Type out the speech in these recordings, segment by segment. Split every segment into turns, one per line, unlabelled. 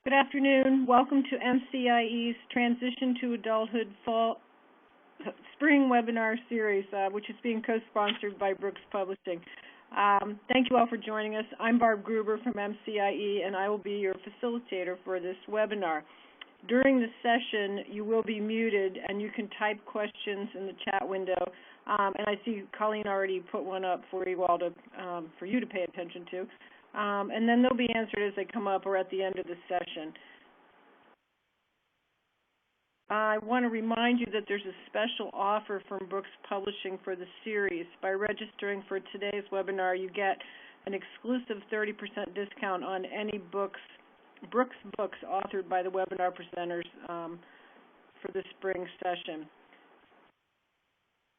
Good afternoon. Welcome to MCIE's Transition to Adulthood Spring Webinar Series, which is being co-sponsored by Brooks Publishing. Thank you all for joining us. I'm Barb Gruber from MCIE, and I will be your facilitator for this webinar. During the session, you will be muted, and you can type questions in the chat window. And I see Colleen already put one up for you all for you to pay attention to. And then they'll be answered as they come up or at the end of the session. I want to remind you that there's a special offer from Brooks Publishing for the series. By registering for today's webinar, you get an exclusive 30% discount on any Brooks books authored by the webinar presenters for the spring session.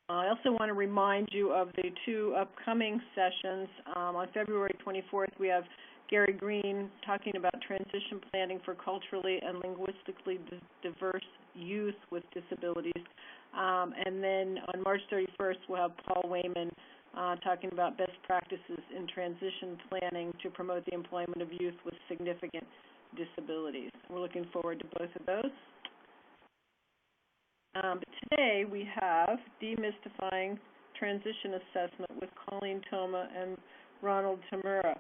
I also want to remind you of the two upcoming sessions. On February 24th, we have Gary Green talking about transition planning for culturally and linguistically diverse youth with disabilities. And then on March 31st, we'll have Paul Wayman talking about best practices in transition planning to promote the employment of youth with significant disabilities. We're looking forward to both of those. Today we have Demystifying Transition Assessment with Colleen, Thoma, and Ronald Tamura.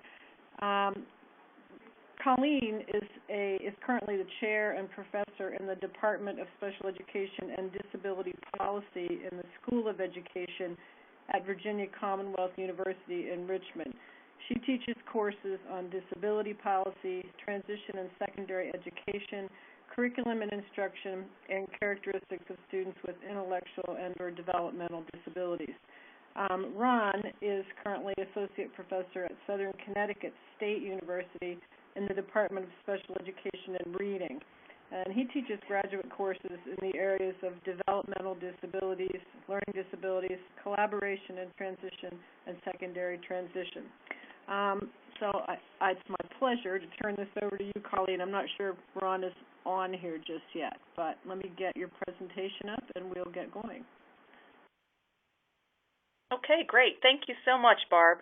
Colleen is currently the chair and professor in the Department of Special Education and Disability Policy in the School of Education at Virginia Commonwealth University in Richmond. She teaches courses on disability policy, transition and secondary education, curriculum and instruction, and characteristics of students with intellectual and/or developmental disabilities. Ron is currently associate professor at Southern Connecticut State University in the Department of Special Education and Reading, and he teaches graduate courses in the areas of developmental disabilities, learning disabilities, collaboration and transition, and secondary transition. So it's my pleasure to turn this over to you, Colleen. I'm not sure if Ron is on here just yet, but let me get your presentation up and we'll get going.
Okay, great. Thank you so much, Barb.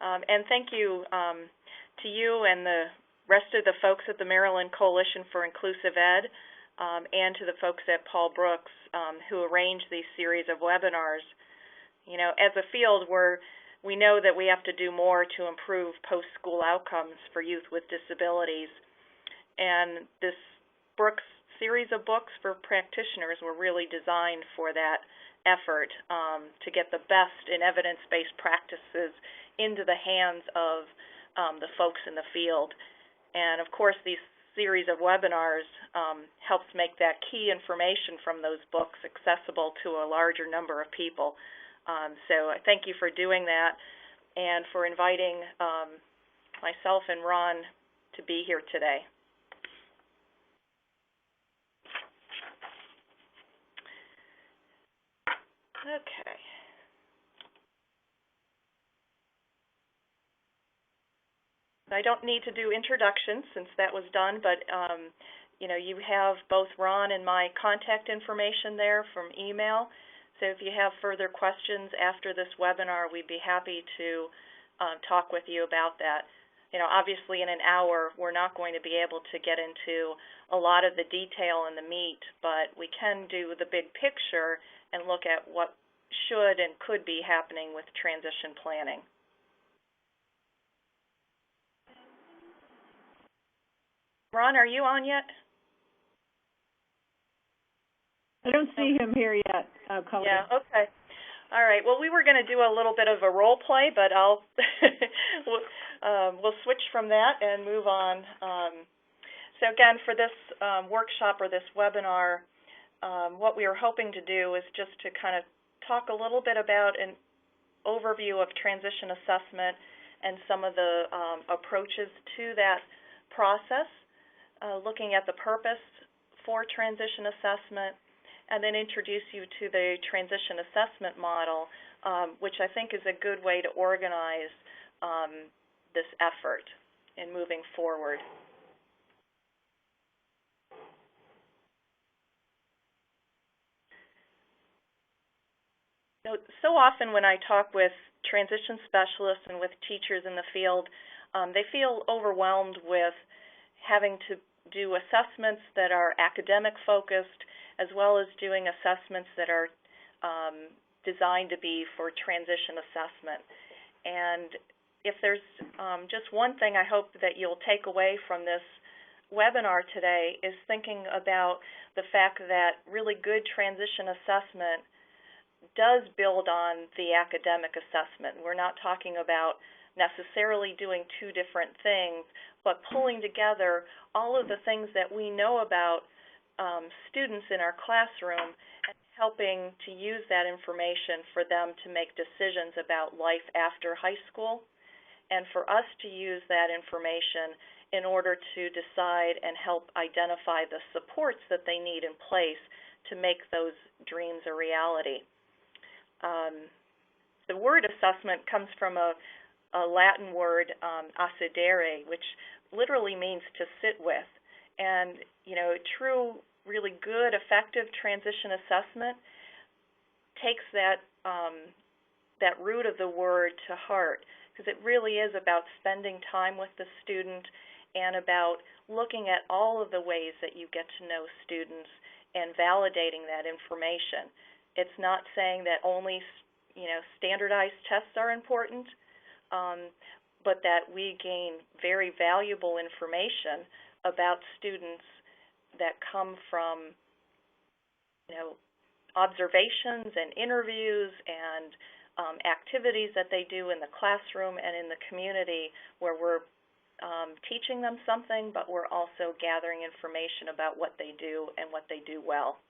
And thank you to you and the rest of the folks at the Maryland Coalition for Inclusive Ed and to the folks at Paul Brooks who arranged these series of webinars. You know, as a field, we know that we have to do more to improve post-school outcomes for youth with disabilities. And this Brooks series of books for practitioners were really designed for that effort to get the best in evidence-based practices into the hands of the folks in the field. And of course, these series of webinars helps make that key information from those books accessible to a larger number of people. So I thank you for doing that and for inviting myself and Ron to be here today. Okay. I don't need to do introductions since that was done, but you know, you have both Ron and my contact information there from email. So if you have further questions after this webinar, we'd be happy to talk with you about that. You know, obviously in an hour, we're not going to be able to get into a lot of the detail and the meat, but we can do the big picture and look at what should and could be happening with transition planning. Ron, are you on yet?
I don't see him here yet, Colleen.
Yeah, okay. All right. Well, we were going to do a little bit of a role play, but we'll switch from that and move on. So again, for this workshop or this webinar, what we are hoping to do is just to kind of talk a little bit about an overview of transition assessment and some of the approaches to that process, looking at the purpose for transition assessment, and then introduce you to the transition assessment model, which I think is a good way to organize this effort in moving forward. So often when I talk with transition specialists and with teachers in the field, they feel overwhelmed with having to do assessments that are academic focused, as well as doing assessments that are designed to be for transition assessment. And if there's just one thing I hope that you'll take away from this webinar today is thinking about the fact that really good transition assessment does build on the academic assessment. We're not talking about necessarily doing two different things, but pulling together all of the things that we know about students in our classroom and helping to use that information for them to make decisions about life after high school, and for us to use that information in order to decide and help identify the supports that they need in place to make those dreams a reality. The word assessment comes from a Latin word, assedere, which literally means to sit with. And, true, really good, effective transition assessment takes that root of the word to heart, because it really is about spending time with the student and about looking at all of the ways that you get to know students and validating that information. It's not saying that only, standardized tests are important, but that we gain very valuable information about students that come from, observations and interviews and activities that they do in the classroom and in the community, where we're teaching them something, but we're also gathering information about what they do and what they do well.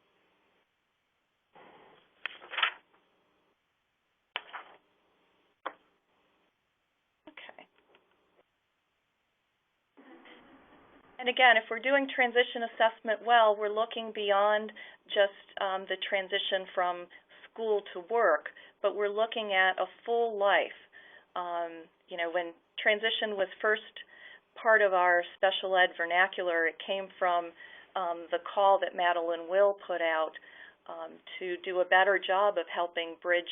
And again, if we're doing transition assessment well, we're looking beyond just the transition from school to work, but we're looking at a full life. When transition was first part of our special ed vernacular, it came from the call that Madeline Will put out to do a better job of helping bridge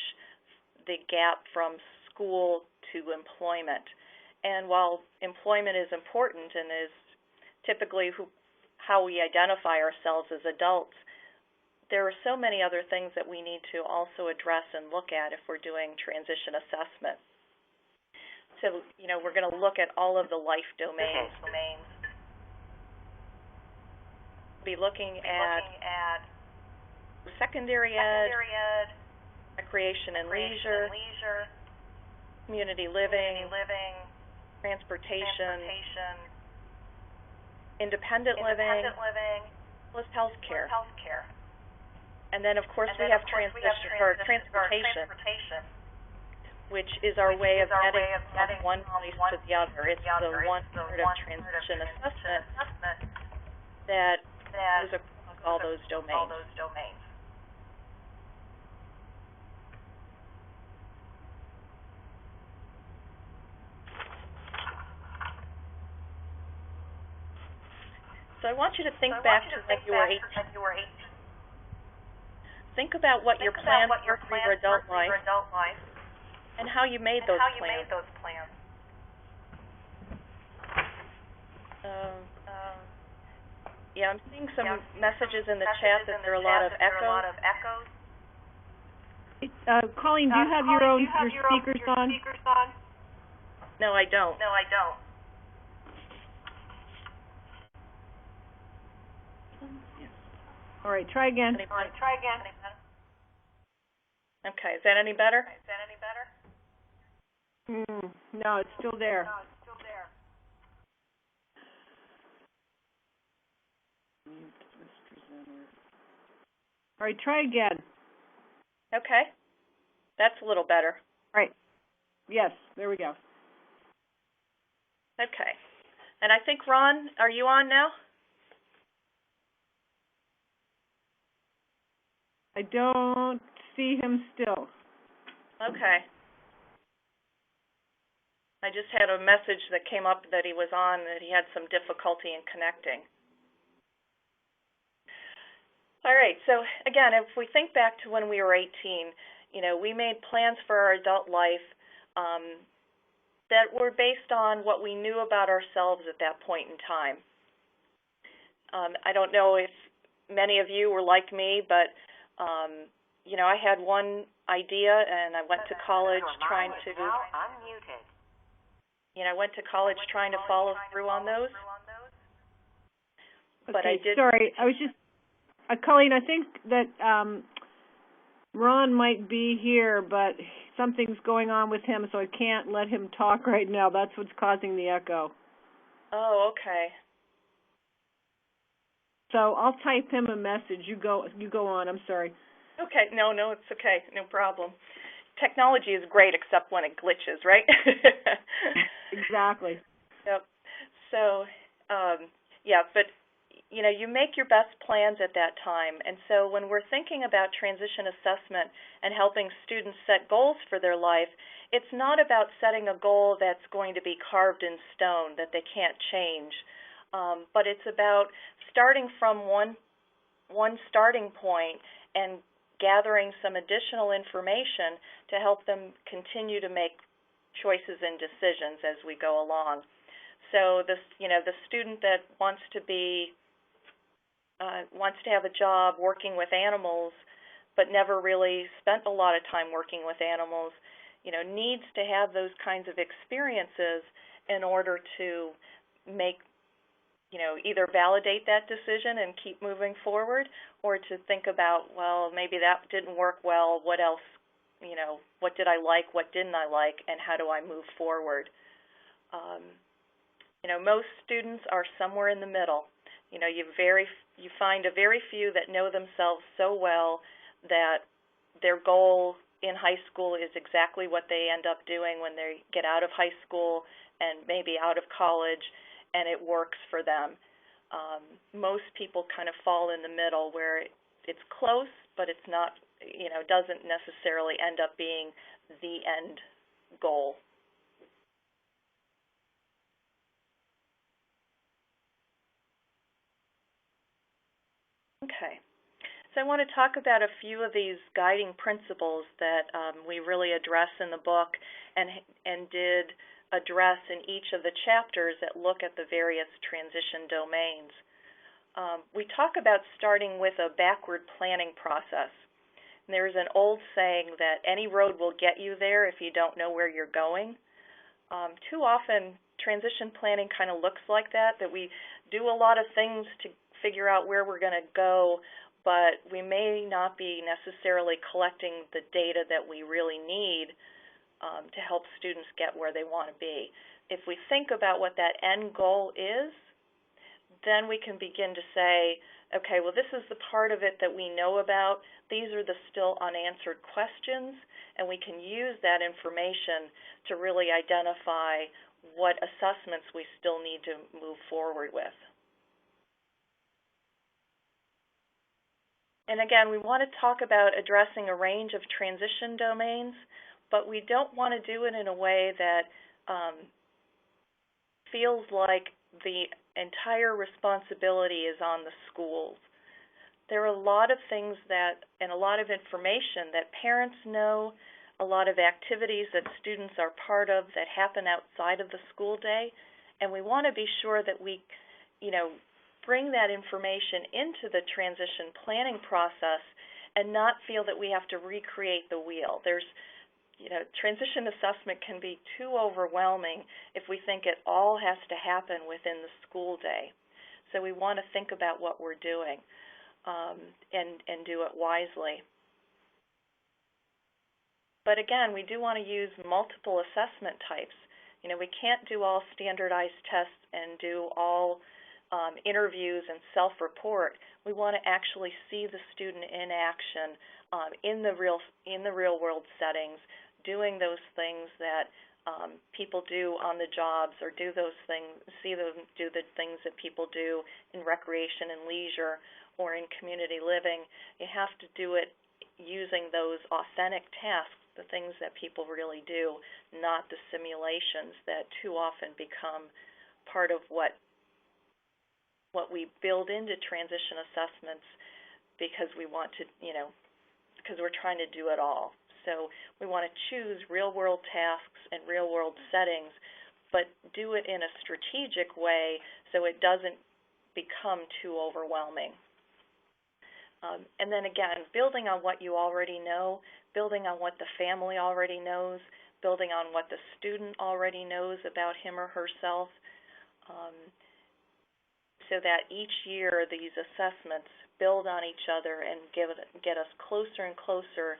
the gap from school to employment. And while employment is important and is typically how we identify ourselves as adults, there are so many other things that we need to also address and look at if we're doing transition assessment. So, we're going to look at all of the life domains. Be looking at secondary ed, recreation and leisure, community living, transportation, independent living, plus healthcare. And then, of course, we have transportation, which is our way of getting from one place to the other. It's the one part of transition assessment that is across all those domains. So I want you to think back to when you were 18. Think about what your plans were for your adult life and how you made those plans. Yeah, I'm seeing some messages in the chat that there are a lot of echoes.
Colleen, do you have your speakers on?
No, I don't.
All right, try again.
Okay, is that any better?
No, it's still there. All right, try again.
Okay, that's a little better.
All right. Yes, there we go.
Okay, and I think, Ron, are you on now?
I don't see him still.
Okay. I just had a message that came up that he was on, that he had some difficulty in connecting. All right, so again, if we think back to when we were 18, we made plans for our adult life that were based on what we knew about ourselves at that point in time. I don't know if many of you were like me, but you know, I had one idea, and I went to college trying to, I went to college trying to follow through on those. But
okay,
I did.
Sorry, I was just, Colleen, I think that Ron might be here, but something's going on with him, so I can't let him talk right now. That's what's causing the echo.
Oh, okay.
So I'll type him a message. You go on. I'm sorry.
Okay, no, it's okay, no problem. Technology is great except when it glitches, right?
Exactly.
Yep. So, yeah, but you know, you make your best plans at that time. And so when we're thinking about transition assessment and helping students set goals for their life, it's not about setting a goal that's going to be carved in stone, that they can't change, but it's about starting from one starting point and gathering some additional information to help them continue to make choices and decisions as we go along. So the student that wants to have a job working with animals but never really spent a lot of time working with animals, needs to have those kinds of experiences in order to make, either validate that decision and keep moving forward, or to think about, well, maybe that didn't work well, what else, what did I like, what didn't I like, and how do I move forward? Most students are somewhere in the middle. You find a very few that know themselves so well that their goal in high school is exactly what they end up doing when they get out of high school and maybe out of college, and it works for them. Most people kind of fall in the middle where it's close, but it's not, doesn't necessarily end up being the end goal. Okay. So I want to talk about a few of these guiding principles that we really address in the book and did address in each of the chapters that look at the various transition domains. We talk about starting with a backward planning process. And there's an old saying that any road will get you there if you don't know where you're going. Too often, transition planning kind of looks like that we do a lot of things to figure out where we're going to go, but we may not be necessarily collecting the data that we really need to help students get where they want to be. If we think about what that end goal is, then we can begin to say, okay, well, this is the part of it that we know about. These are the still unanswered questions, and we can use that information to really identify what assessments we still need to move forward with. And again, we want to talk about addressing a range of transition domains, but we don't want to do it in a way that feels like the entire responsibility is on the schools. There are a lot of things and a lot of information that parents know, a lot of activities that students are part of that happen outside of the school day, and we want to be sure that we, bring that information into the transition planning process and not feel that we have to recreate the wheel. Transition assessment can be too overwhelming if we think it all has to happen within the school day. So we want to think about what we're doing and do it wisely. But again, we do want to use multiple assessment types. We can't do all standardized tests and do all interviews and self-report. We want to actually see the student in action in the real world settings, doing those things that people do on the jobs, or do those things, see them do the things that people do in recreation and leisure or in community living. You have to do it using those authentic tasks, the things that people really do, not the simulations that too often become part of what we build into transition assessments because we want to, because we're trying to do it all. So we want to choose real-world tasks and real-world settings, but do it in a strategic way so it doesn't become too overwhelming. And then again, building on what you already know, building on what the family already knows, building on what the student already knows about him or herself, so that each year these assessments build on each other and get us closer and closer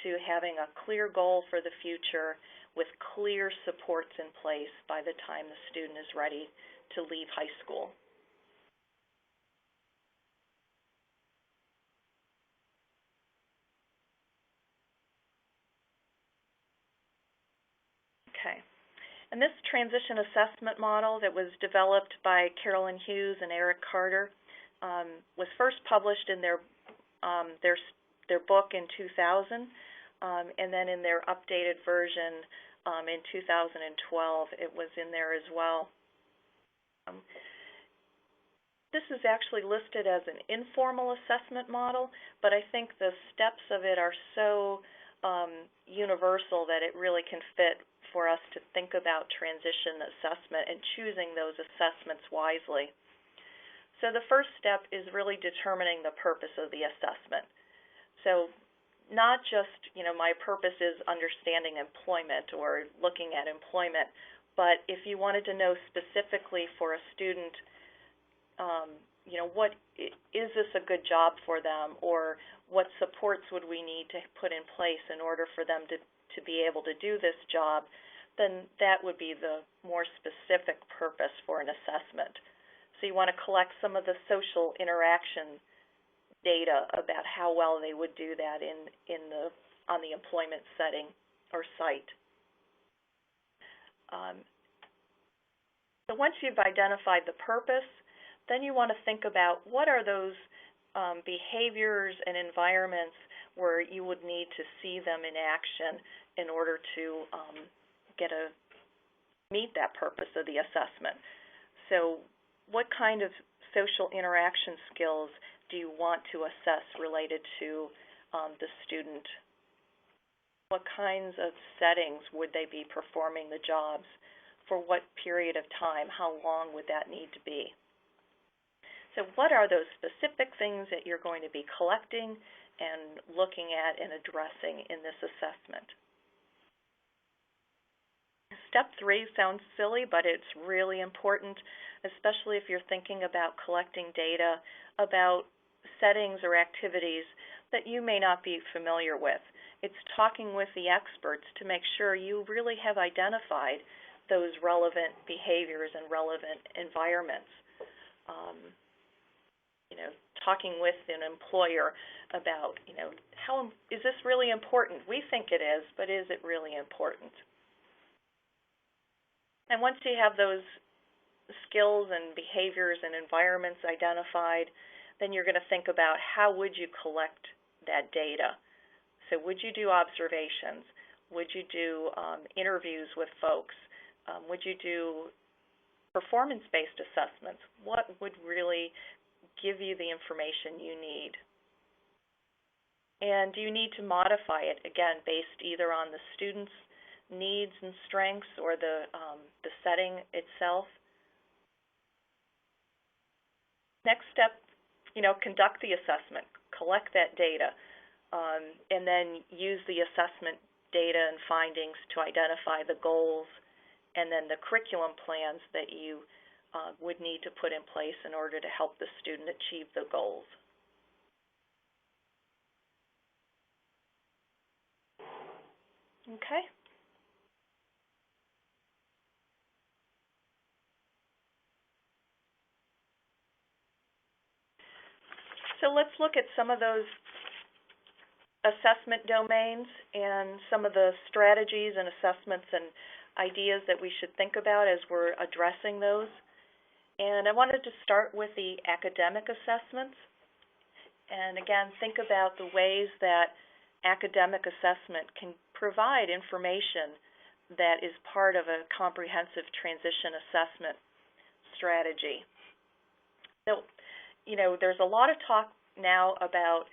to having a clear goal for the future with clear supports in place by the time the student is ready to leave high school. Okay. And this transition assessment model that was developed by Carolyn Hughes and Eric Carter was first published in their book in 2000, and then in their updated version in 2012, it was in there as well. This is actually listed as an informal assessment model, but I think the steps of it are so universal that it really can fit for us to think about transition assessment and choosing those assessments wisely. So the first step is really determining the purpose of the assessment. So not just, my purpose is understanding employment or looking at employment, but if you wanted to know specifically for a student, what is this a good job for them, or what supports would we need to put in place in order for them to be able to do this job, then that would be the more specific purpose for an assessment. So you want to collect some of the social interaction data about how well they would do that on the employment setting or site. So once you've identified the purpose, then you want to think about what are those behaviors and environments where you would need to see them in action in order to meet that purpose of the assessment. So what kind of social interaction skills do you want to assess related to the student? What kinds of settings would they be performing the jobs? For what period of time? How long would that need to be? So what are those specific things that you're going to be collecting and looking at and addressing in this assessment? Step 3 sounds silly, but it's really important, especially if you're thinking about collecting data about settings or activities that you may not be familiar with. It's talking with the experts to make sure you really have identified those relevant behaviors and relevant environments. Talking with an employer about, how is this really important? We think it is, but is it really important? And once you have those skills and behaviors and environments identified, then you're going to think about how would you collect that data. So would you do observations? Would you do interviews with folks? Would you do performance-based assessments? What would really give you the information you need? And do you need to modify it, again, based either on the student's needs and strengths or the setting itself? Next step, conduct the assessment, collect that data, and then use the assessment data and findings to identify the goals and then the curriculum plans that you would need to put in place in order to help the student achieve the goals. Okay. So let's look at some of those assessment domains and some of the strategies and assessments and ideas that we should think about as we're addressing those. And I wanted to start with the academic assessments. And again, think about the ways that academic assessment can provide information that is part of a comprehensive transition assessment strategy. So, there's a lot of talk now about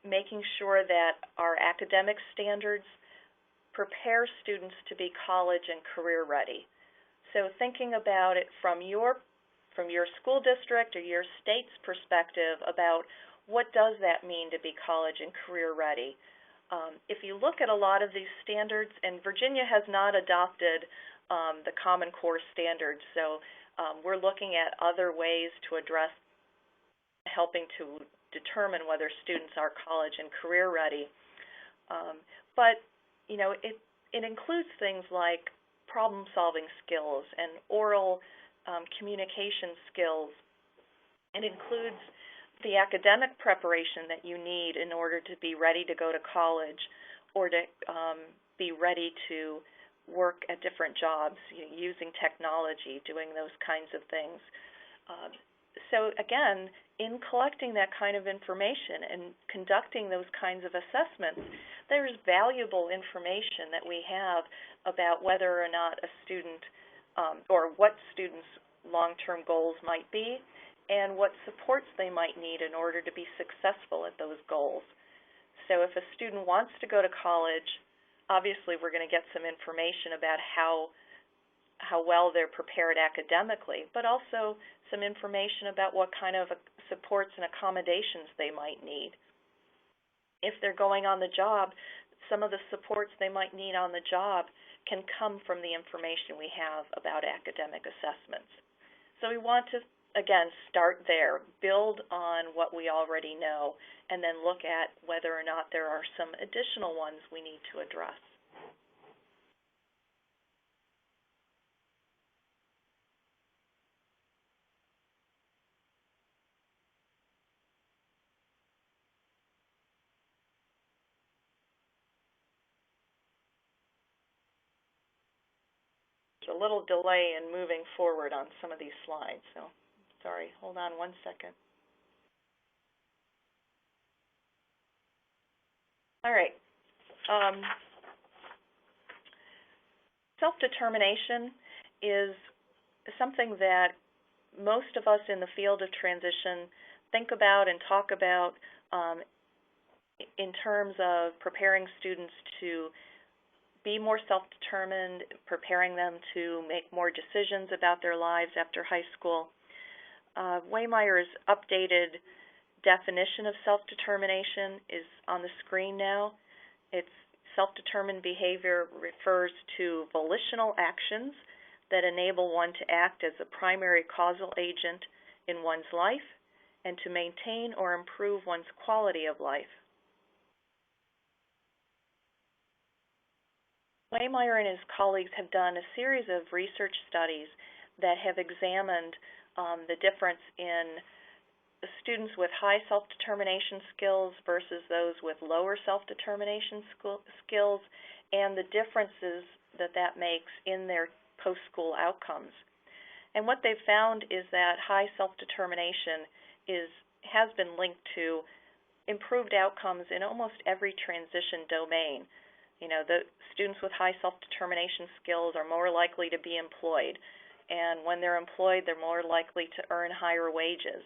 making sure that our academic standards prepare students to be college and career ready. So thinking about it from from your school district or your state's perspective about what does that mean to be college and career ready. If you look at a lot of these standards, and Virginia has not adopted the Common Core standards, so we're looking at other ways to address helping to determine whether students are college and career ready. But, you know, it includes things like problem-solving skills and oral communication skills. It includes the academic preparation that you need in order to be ready to go to college or to be ready to work at different jobs, using technology, doing those kinds of things. So again, in collecting that kind of information and conducting those kinds of assessments, there's valuable information that we have about whether or not a student or what students' long-term goals might be and what supports they might need in order to be successful at those goals. So if a student wants to go to college, obviously we're going to get some information about how well they're prepared academically, but also some information about what kind of supports and accommodations they might need. If they're going on the job, some of the supports they might need on the job can come from the information we have about academic assessments. So we want to, again, start there, build on what we already know, and then look at whether or not there are some additional ones we need to address. A little delay in moving forward on some of these slides, so sorry, hold on one second. All right. Self-determination is something that most of us in the field of transition think about and talk about in terms of preparing students to be more self-determined, preparing them to make more decisions about their lives after high school. Wehmeyer's updated definition of self-determination is on the screen now. It's self-determined behavior refers to volitional actions that enable one to act as a primary causal agent in one's life and to maintain or improve one's quality of life. Wehmeyer and his colleagues have done a series of research studies that have examined the difference in students with high self-determination skills versus those with lower self-determination skills and the differences that that makes in their post-school outcomes. And what they've found is that high self-determination has been linked to improved outcomes in almost every transition domain. You know, the students with high self-determination skills are more likely to be employed, and when they're employed, they're more likely to earn higher wages.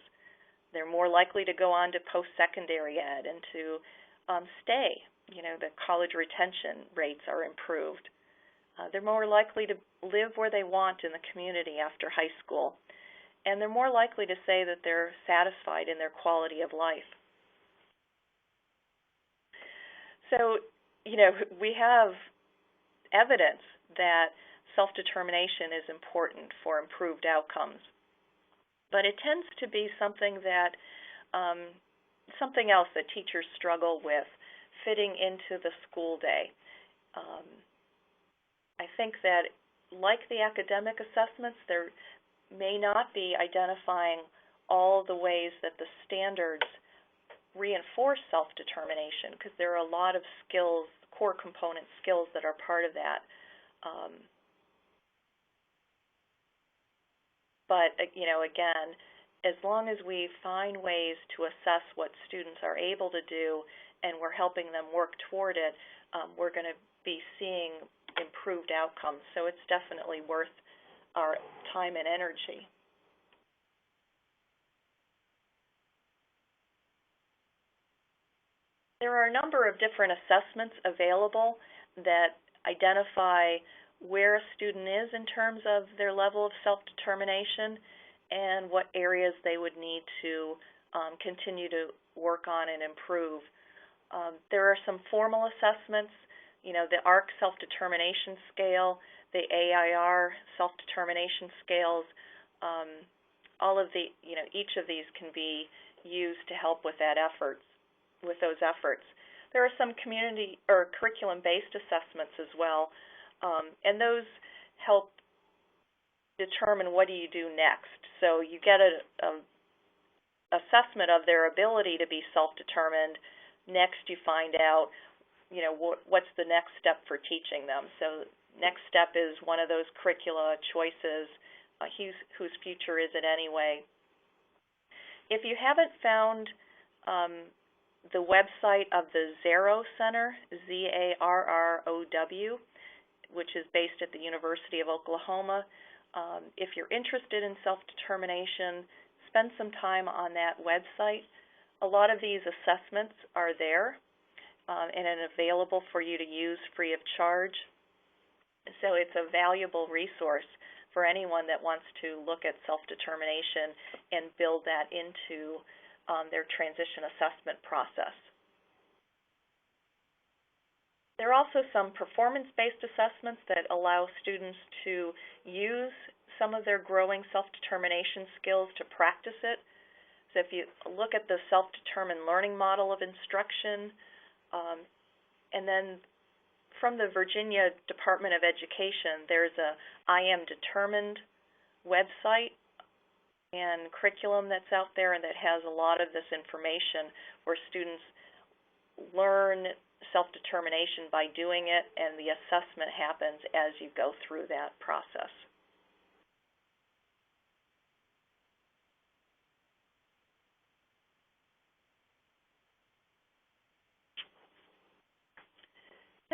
They're more likely to go on to post-secondary ed and to stay. You know, the college retention rates are improved. They're more likely to live where they want in the community after high school, and they're more likely to say that they're satisfied in their quality of life. So, you know, we have evidence that self-determination is important for improved outcomes, but it tends to be something that something else that teachers struggle with fitting into the school day. I think that, like the academic assessments, there may not be identifying all the ways that the standards reinforce self-determination, because there are a lot of skills, core component skills that are part of that. But, you know, again, as long as we find ways to assess what students are able to do and we're helping them work toward it, we're going to be seeing improved outcomes. So it's definitely worth our time and energy. There are a number of different assessments available that identify where a student is in terms of their level of self-determination, and what areas they would need to continue to work on and improve. There are some formal assessments, the ARC self-determination scale, the AIR self-determination scales. All of the, each of these can be used to help with those efforts. There are some community or curriculum-based assessments as well, and those help determine what do you do next. So you get a assessment of their ability to be self-determined. Next, you find out, what's the next step for teaching them. So next step is one of those curricula choices. Whose future is it anyway? If you haven't found the website of the Zarrow Center, ZARROW, which is based at the University of Oklahoma, if you're interested in self-determination, spend some time on that website. A lot of these assessments are there and available for you to use free of charge. So it's a valuable resource for anyone that wants to look at self-determination and build that into their transition assessment process. There are also some performance-based assessments that allow students to use some of their growing self-determination skills to practice it. So if you look at the self-determined learning model of instruction, and then from the Virginia Department of Education, there's a I Am Determined website and curriculum that's out there and that has a lot of this information where students learn self-determination by doing it, and the assessment happens as you go through that process.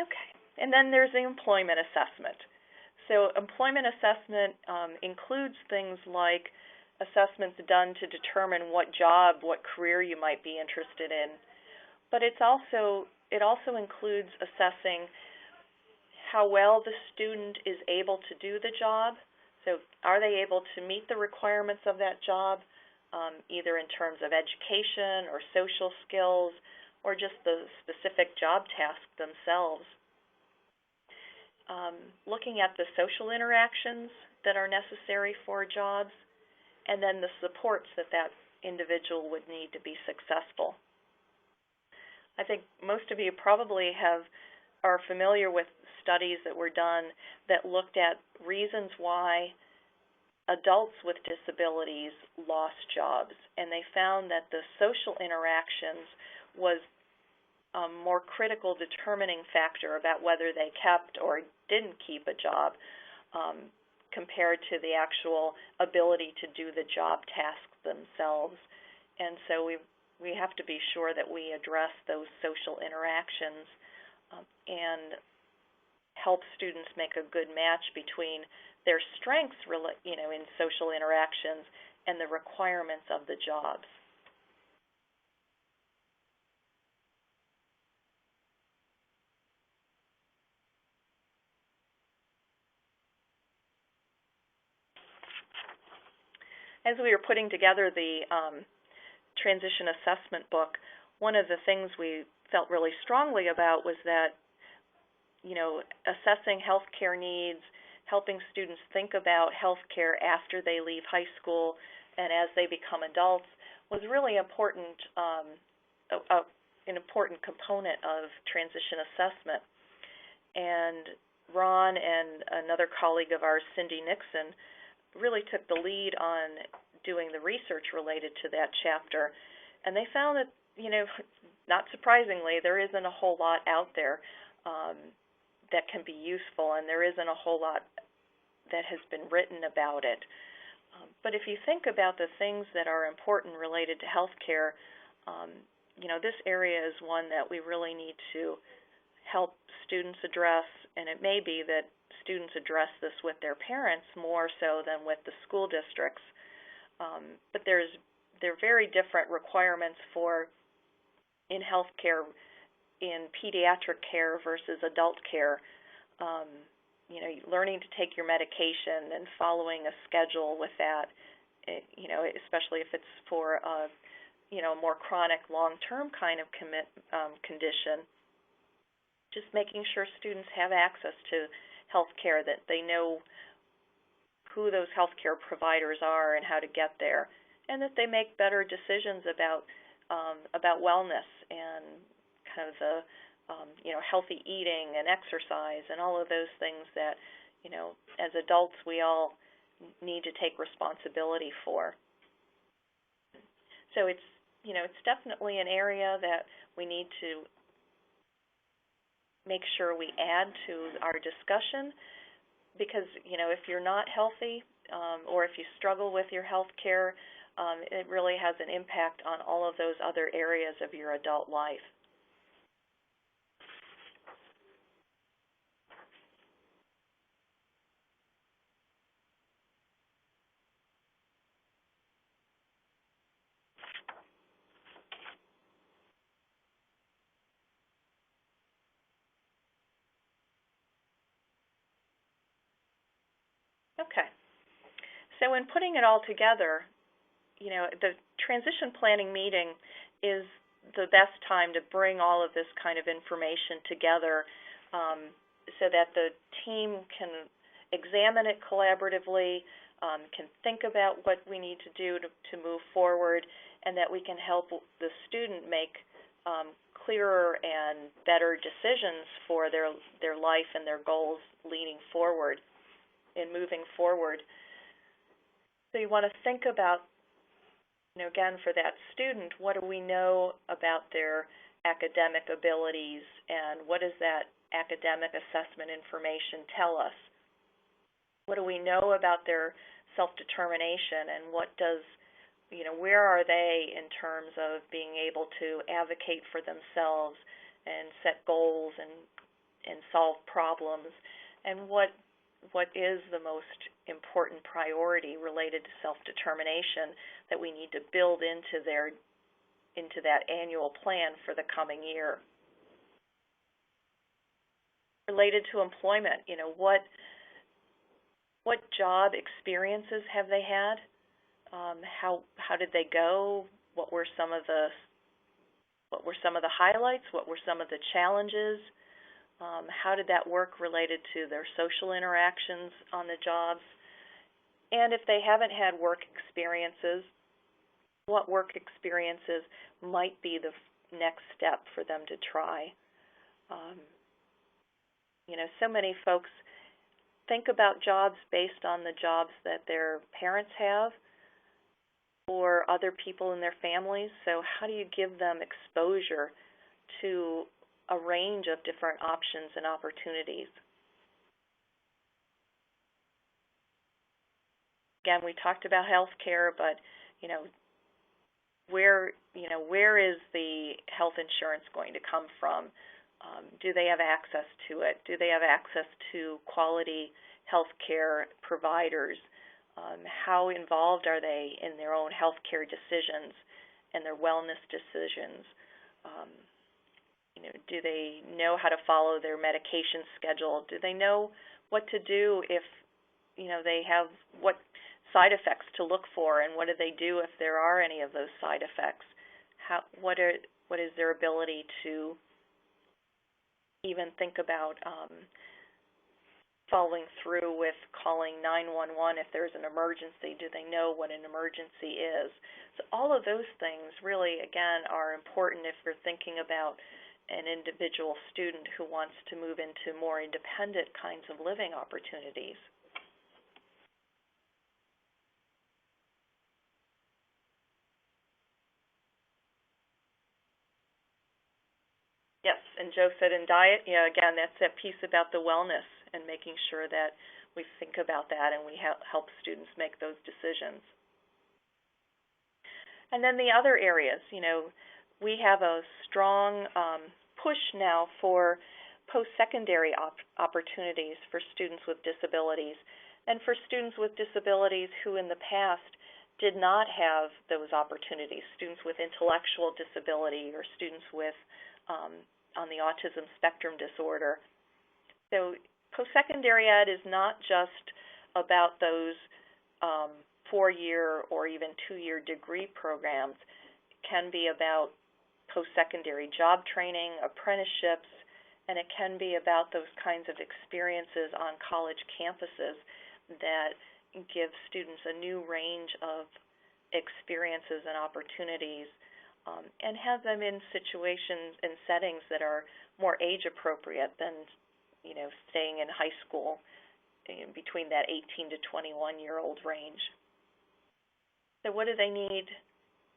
Okay. And then there's the employment assessment. So employment assessment includes things like assessments done to determine what job, what career you might be interested in. But it also includes assessing how well the student is able to do the job. So are they able to meet the requirements of that job, either in terms of education or social skills or just the specific job task themselves. Looking at the social interactions that are necessary for jobs, and then the supports that individual would need to be successful. I think most of you probably are familiar with studies that were done that looked at reasons why adults with disabilities lost jobs, and they found that the social interactions was a more critical determining factor about whether they kept or didn't keep a job compared to the actual ability to do the job tasks themselves. And so we have to be sure that we address those social interactions and help students make a good match between their strengths, in social interactions and the requirements of the jobs. As we were putting together the transition assessment book, one of the things we felt really strongly about was that, assessing healthcare needs, helping students think about healthcare after they leave high school and as they become adults was really important, an important component of transition assessment. And Ron and another colleague of ours, Cindy Nixon, really took the lead on doing the research related to that chapter. And they found that, not surprisingly, there isn't a whole lot out there that can be useful, and there isn't a whole lot that has been written about it. But if you think about the things that are important related to healthcare, this area is one that we really need to help students address, and it may be that students address this with their parents more so than with the school districts. But there are very different requirements in healthcare, in pediatric care versus adult care. Learning to take your medication and following a schedule with that, especially if it's for a more chronic, long-term kind of condition, just making sure students have access to health care, that they know who those health care providers are and how to get there, and that they make better decisions about wellness and kind of the healthy eating and exercise and all of those things that as adults we all need to take responsibility for. So it's definitely an area that we need to make sure we add to our discussion, because if you're not healthy or if you struggle with your health care, it really has an impact on all of those other areas of your adult life. Okay. So in putting it all together, the transition planning meeting is the best time to bring all of this kind of information together so that the team can examine it collaboratively, can think about what we need to do to move forward, and that we can help the student make clearer and better decisions for their life and their goals leading forward and moving forward. So you want to think about, again, for that student, what do we know about their academic abilities, and what does that academic assessment information tell us? What do we know about their self-determination, and what does, where are they in terms of being able to advocate for themselves and set goals and solve problems, and what is the most important priority related to self-determination that we need to build into that annual plan for the coming year. Related to employment, what job experiences have they had? How did they go? What were some of the highlights? What were some of the challenges? How did that work related to their social interactions on the jobs? And if they haven't had work experiences, what work experiences might be the next step for them to try? So many folks think about jobs based on the jobs that their parents have or other people in their families. So how do you give them exposure to a range of different options and opportunities? Again, we talked about health care, but where is the health insurance going to come from? Do they have access to it? Do they have access to quality health care providers? How involved are they in their own health care decisions and their wellness decisions? Do they know how to follow their medication schedule? Do they know what to do if they have what side effects to look for, and what do they do if there are any of those side effects? What is their ability to even think about following through with calling 911 if there's an emergency? Do they know what an emergency is? So all of those things really, again, are important if you're thinking about an individual student who wants to move into more independent kinds of living opportunities. Yes, and Joe said in diet, again, that's that piece about the wellness and making sure that we think about that and we help students make those decisions. And then the other areas, we have a strong push now for post-secondary opportunities for students with disabilities, and for students with disabilities who in the past did not have those opportunities, students with intellectual disability or students with on the autism spectrum disorder. So post-secondary ed is not just about those 4-year or even 2-year degree programs. It can be about post-secondary job training, apprenticeships, and it can be about those kinds of experiences on college campuses that give students a new range of experiences and opportunities, and have them in situations and settings that are more age appropriate than, staying in high school between that 18 to 21-year-old range. So what do they need?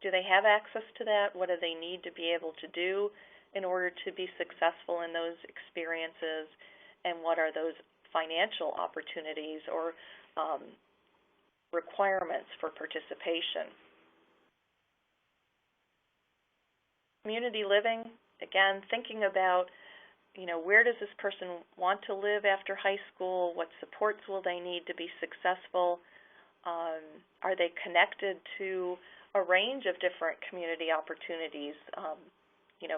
Do they have access to that? What do they need to be able to do in order to be successful in those experiences? And what are those financial opportunities or requirements for participation? Community living, again, thinking about, where does this person want to live after high school? What supports will they need to be successful? Are they connected to a range of different community opportunities,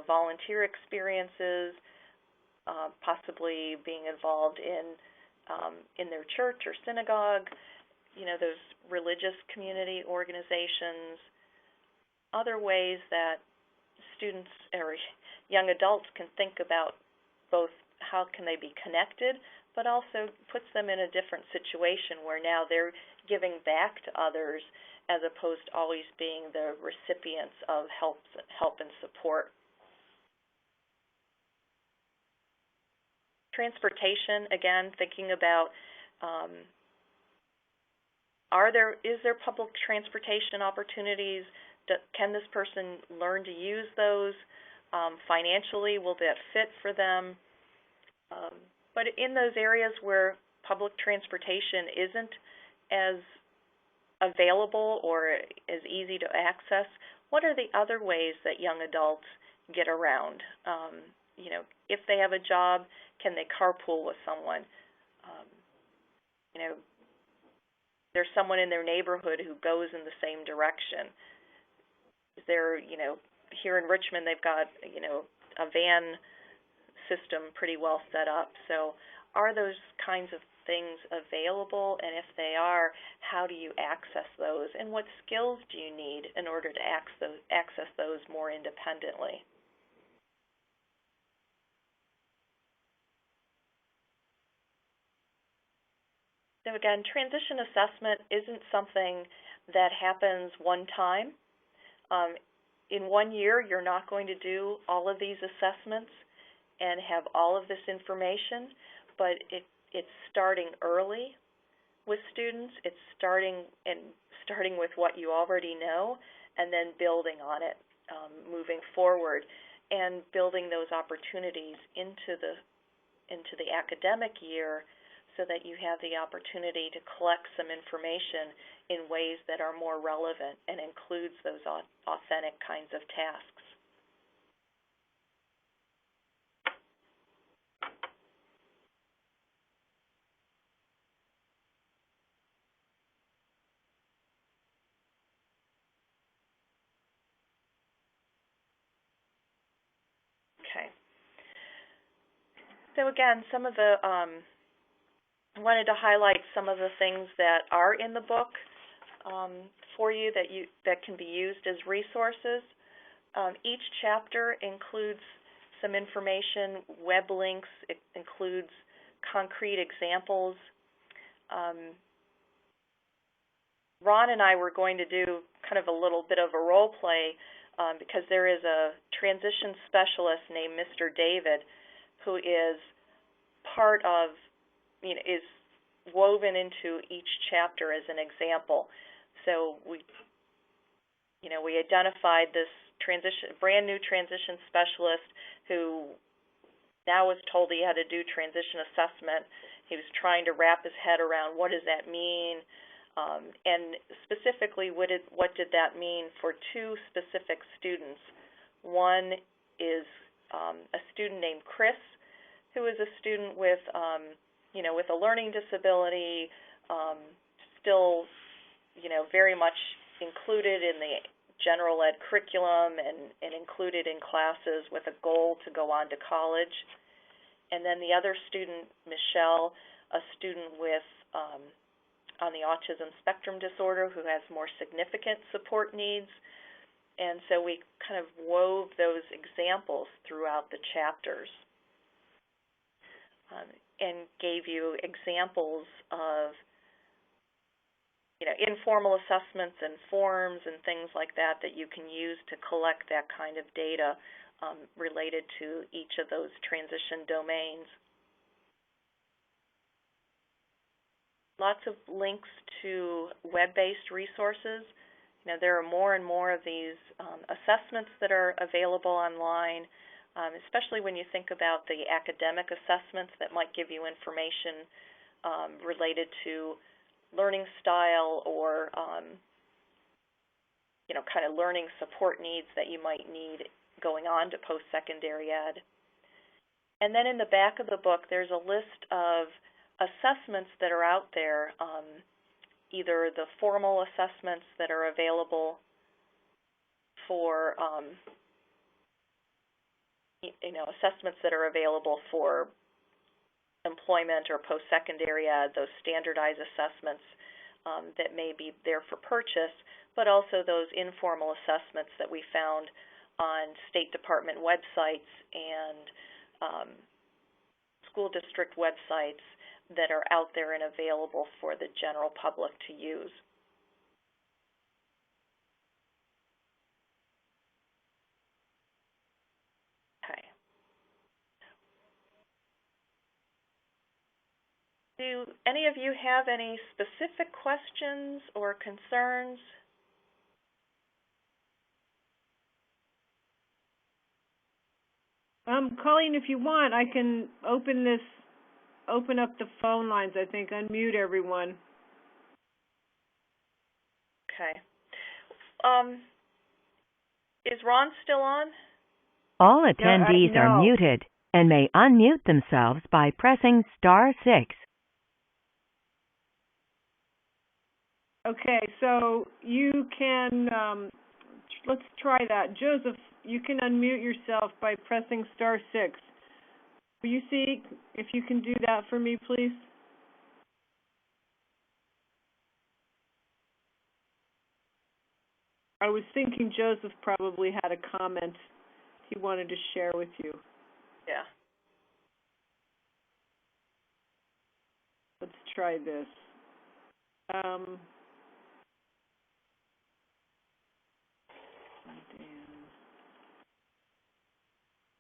volunteer experiences, possibly being involved in their church or synagogue, those religious community organizations, other ways that students or young adults can think about both how can they be connected, but also puts them in a different situation where now they're giving back to others as opposed to always being the recipients of help and support. Transportation, again, thinking about is there public transportation opportunities? Can this person learn to use those? Financially, will that fit for them? But in those areas where public transportation isn't as available or as easy to access, what are the other ways that young adults get around? If they have a job, can they carpool with someone? There's someone in their neighborhood who goes in the same direction. Is there, here in Richmond, they've got, a van system pretty well set up. So are those kinds of things available? And if they are, how do you access those? And what skills do you need in order to access those more independently? So again, transition assessment isn't something that happens one time. In 1 year, you're not going to do all of these assessments and have all of this information, but it's starting early with students. It's starting with what you already know and then building on it, moving forward, and building those opportunities into the academic year so that you have the opportunity to collect some information in ways that are more relevant and includes those authentic kinds of tasks. Okay. So again, some of the I wanted to highlight some of the things that are in the book for you that can be used as resources. Each chapter includes some information, web links. It includes concrete examples. Ron and I were going to do kind of a little bit of a role play because there is a transition specialist named Mr. David who is part of, is woven into each chapter as an example. So we identified this brand new transition specialist who now was told he had to do transition assessment. He was trying to wrap his head around what does that mean, and specifically what did that mean for two specific students. One is a student named Chris, who is a student with with a learning disability, still, very much included in the general ed curriculum and included in classes with a goal to go on to college. And then the other student, Michelle, a student with on the autism spectrum disorder who has more significant support needs. And so we kind of wove those examples throughout the chapters and gave you examples of informal assessments and forms and things like that that you can use to collect that kind of data related to each of those transition domains. Lots of links to web-based resources. There are more and more of these assessments that are available online, especially when you think about the academic assessments that might give you information related to learning style or kind of learning support needs that you might need going on to post-secondary ed. And then in the back of the book, there's a list of assessments that are out there, either the formal assessments that are available for assessments that are available for employment or post-secondary ed, those standardized assessments that may be there for purchase, but also those informal assessments that we found on State Department websites and school district websites that are out there and available for the general public to use. Okay. Do any of you have any specific questions or concerns?
Colleen, if you want, I can open up the phone lines, I think, unmute everyone.
Okay. Is Ron still on?
All attendees are muted and may unmute themselves by pressing *6.
Okay, so you can, let's try that. Joseph, you can unmute yourself by pressing *6. Will you see if you can do that for me, please? I was thinking Joseph probably had a comment he wanted to share with you.
Yeah.
Let's try this.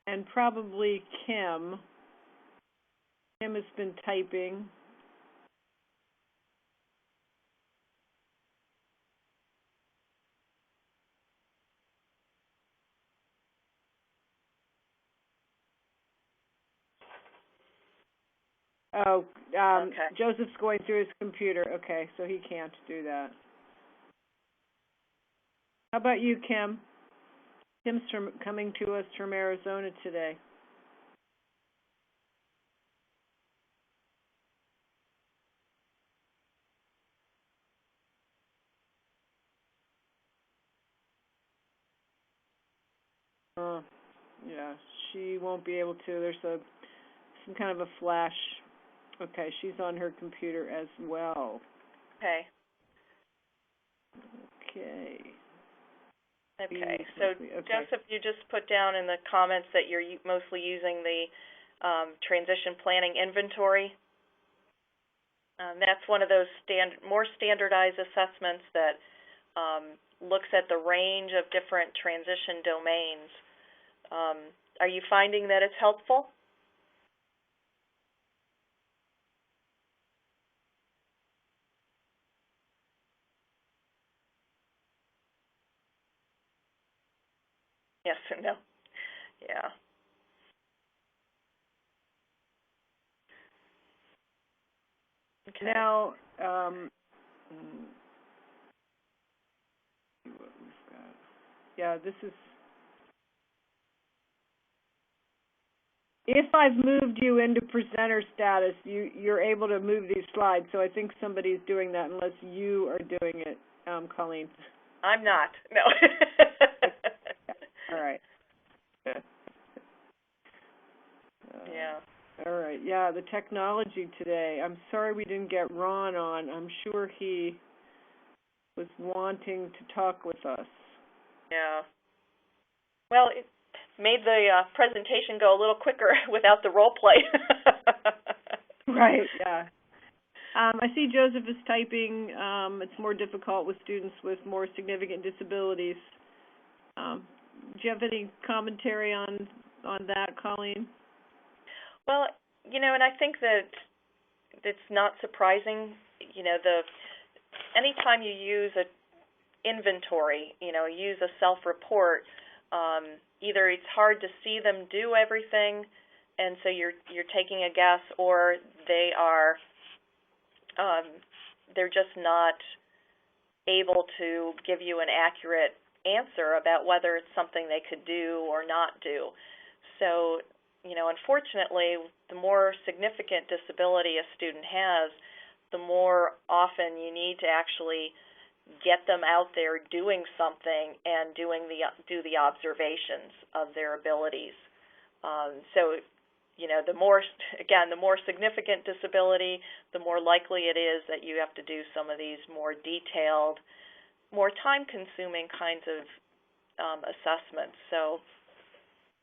And probably Kim. Kim has been typing. Oh,
okay.
Joseph's going through his computer. Okay, so he can't do that. How about you, Kim? Kim's coming to us from Arizona today. Yeah, she won't be able to. There's some kind of a flash. Okay, she's on her computer as well.
Okay.
Okay.
Okay, so Joseph, you just put down in the comments that you're mostly using the transition planning inventory. That's one of those more standardized assessments that looks at the range of different transition domains. Are you finding that it's helpful? Yes or no? Yeah. Okay.
Now, see what we've got. Yeah, this is. If I've moved you into presenter status, you're able to move these slides. So I think somebody's doing that, unless you are doing it, Colleen.
I'm not. No.
All right.
Yeah.
All right. Yeah, the technology today. I'm sorry we didn't get Ron on. I'm sure he was wanting to talk with us.
Yeah. Well, it made the presentation go a little quicker without the role play.
Right, yeah. I see Joseph is typing. It's more difficult with students with more significant disabilities. Do you have any commentary on that, Colleen?
Well, and I think that it's not surprising. Anytime you use a inventory, use a self-report, either it's hard to see them do everything, and so you're taking a guess, or they're just not able to give you an accurate answer about whether it's something they could do or not do. So, unfortunately, the more significant disability a student has, the more often you need to actually get them out there doing something and do the observations of their abilities. The more significant disability, the more likely it is that you have to do some of these more detailed, more time-consuming kinds of assessments. So,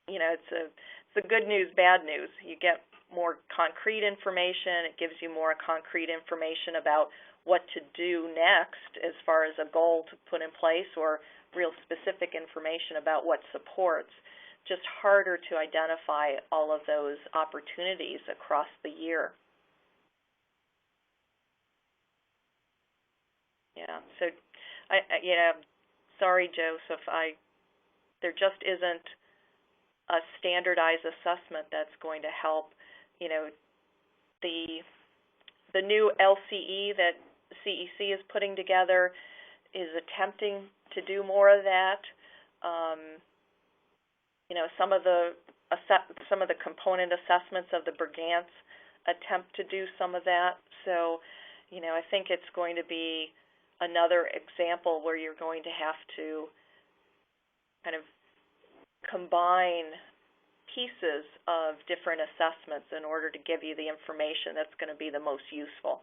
it's a good news, bad news. You get more concrete information. It gives you more concrete information about what to do next as far as a goal to put in place, or real specific information about what supports. Just harder to identify all of those opportunities across the year. Yeah, so sorry, Joseph, there just isn't a standardized assessment that's going to help. The new LCE that CEC is putting together is attempting to do more of that. Some of the component assessments of the Brigance attempt to do some of that. So, I think it's going to be another example where you're going to have to kind of combine pieces of different assessments in order to give you the information that's going to be the most useful.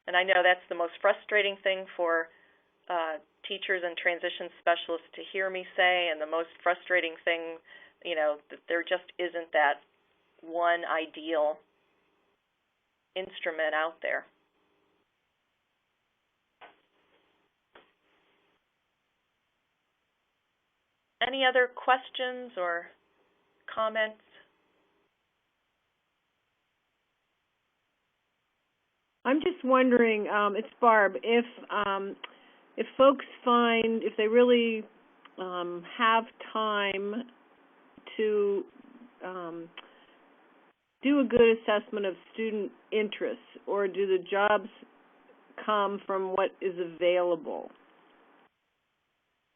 And I know that's the most frustrating thing for teachers and transition specialists to hear me say, and the most frustrating thing, that there just isn't that one ideal instrument out there. Any other questions or comments?
I'm just wondering, it's Barb, if folks find, if they really have time to do a good assessment of student interests, or do the jobs come from what is available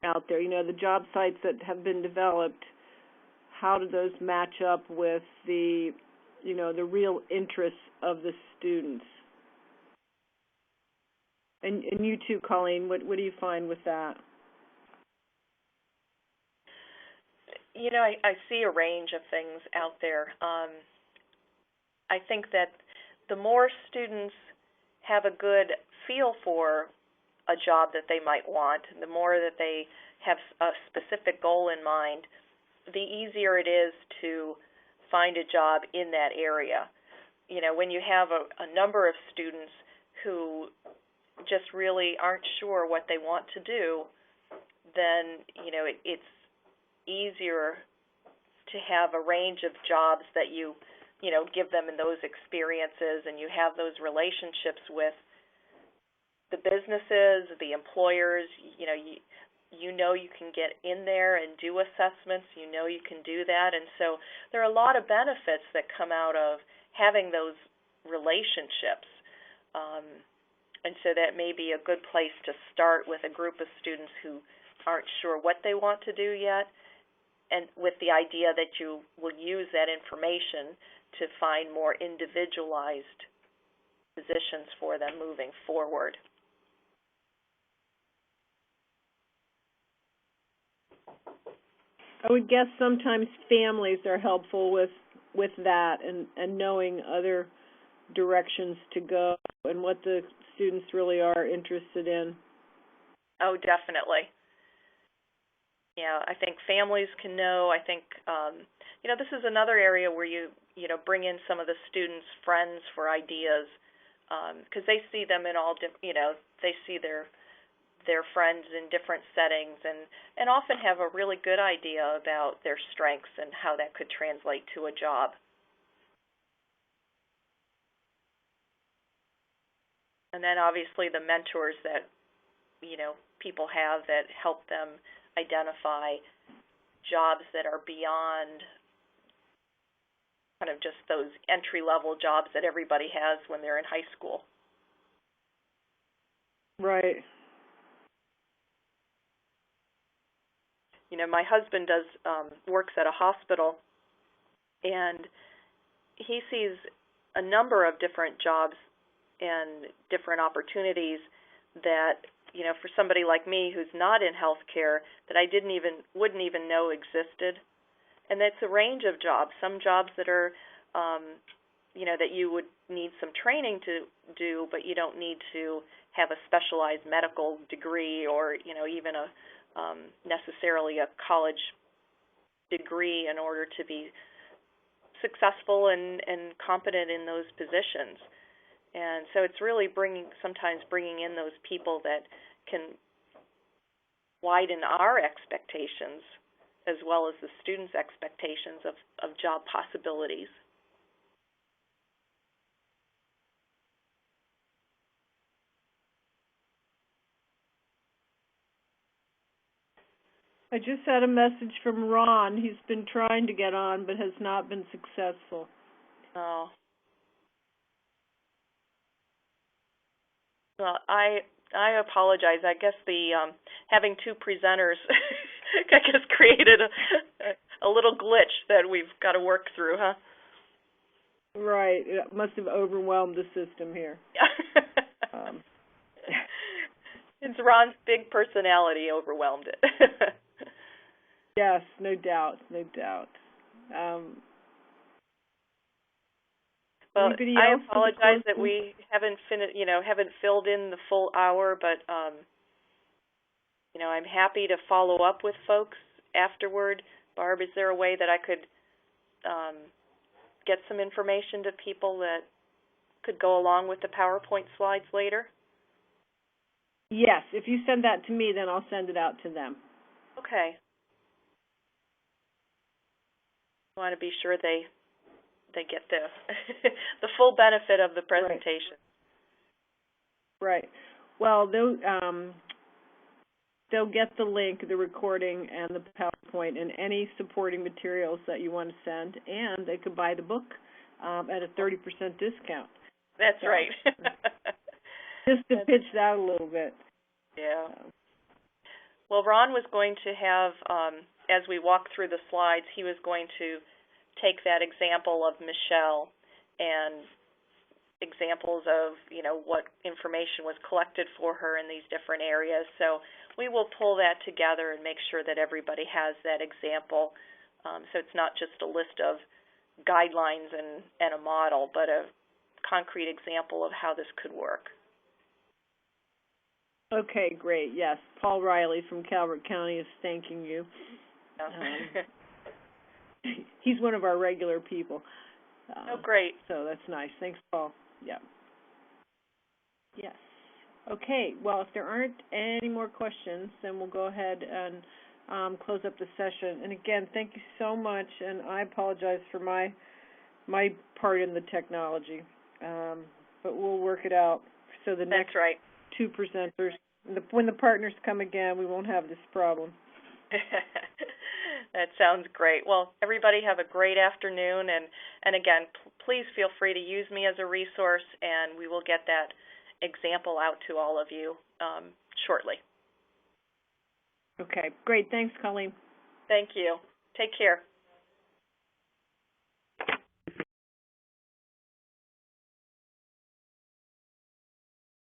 out there? The job sites that have been developed, how do those match up with the real interests of the students? And you too, Colleen, what do you find with that?
I see a range of things out there. I think that the more students have a good feel for a job that they might want, the more that they have a specific goal in mind, the easier it is to find a job in that area. When you have a number of students who just really aren't sure what they want to do, then it's easier to have a range of jobs that you give them in those experiences, and you have those relationships with the businesses, the employers. You can get in there and do assessments. You can do that, and so there are a lot of benefits that come out of having those relationships. And so that may be a good place to start with a group of students who aren't sure what they want to do yet, and with the idea that you will use that information to find more individualized positions for them moving forward.
I would guess sometimes families are helpful with that and knowing other directions to go and what the students really are interested in.
Oh, definitely. Yeah, I think families can know. I think, this is another area where you bring in some of the students' friends for ideas, because they see them in all, they see their friends in different settings and often have a really good idea about their strengths and how that could translate to a job. And then obviously the mentors that, people have that help them identify jobs that are beyond kind of just those entry-level jobs that everybody has when they're in high school.
Right.
My husband works at a hospital, and he sees a number of different jobs and different opportunities that, for somebody like me who's not in healthcare, that I wouldn't even know existed. And that's a range of jobs. Some jobs that are, that you would need some training to do, but you don't need to have a specialized medical degree or, even necessarily a college degree in order to be successful and competent in those positions. And so it's really sometimes bringing in those people that can widen our expectations as well as the students' expectations of job possibilities.
I just had a message from Ron. He's been trying to get on but has not been successful.
Oh. Well, I apologize. I guess the having two presenters I guess created a little glitch that we've got to work through, huh?
Right. It must have overwhelmed the system here.
It's Ron's big personality overwhelmed it.
Yes, no doubt, no doubt.
Well, I apologize that we haven't filled in the full hour, but I'm happy to follow up with folks afterward. Barb, is there a way that I could get some information to people that could go along with the PowerPoint slides later?
Yes, if you send that to me, then I'll send it out to them.
Okay. I want to be sure they get the full benefit of the presentation.
Right. Well, they'll get the link, the recording, and the PowerPoint, and any supporting materials that you want to send, and they could buy the book at a 30% discount.
That's right.
Just to pitch that a little bit.
Yeah. Well, Ron was going to have, as we walk through the slides, he was going to take that example of Michelle and examples of, what information was collected for her in these different areas. So we will pull that together and make sure that everybody has that example. So it's not just a list of guidelines and a model, but a concrete example of how this could work.
Okay, great. Yes, Paul Riley from Calvert County is thanking you. He's one of our regular people.
Oh, great.
So that's nice. Thanks, Paul. Yeah. Yes. Okay, well, if there aren't any more questions, then we'll go ahead and close up the session. And again, thank you so much, and I apologize for my part in the technology. But we'll work it out. So the next two presenters, when the partners come again, we won't have this problem.
That sounds great. Well, everybody have a great afternoon, and again, please feel free to use me as a resource, and we will get that example out to all of you shortly.
Okay, great. Thanks, Colleen.
Thank you. Take care.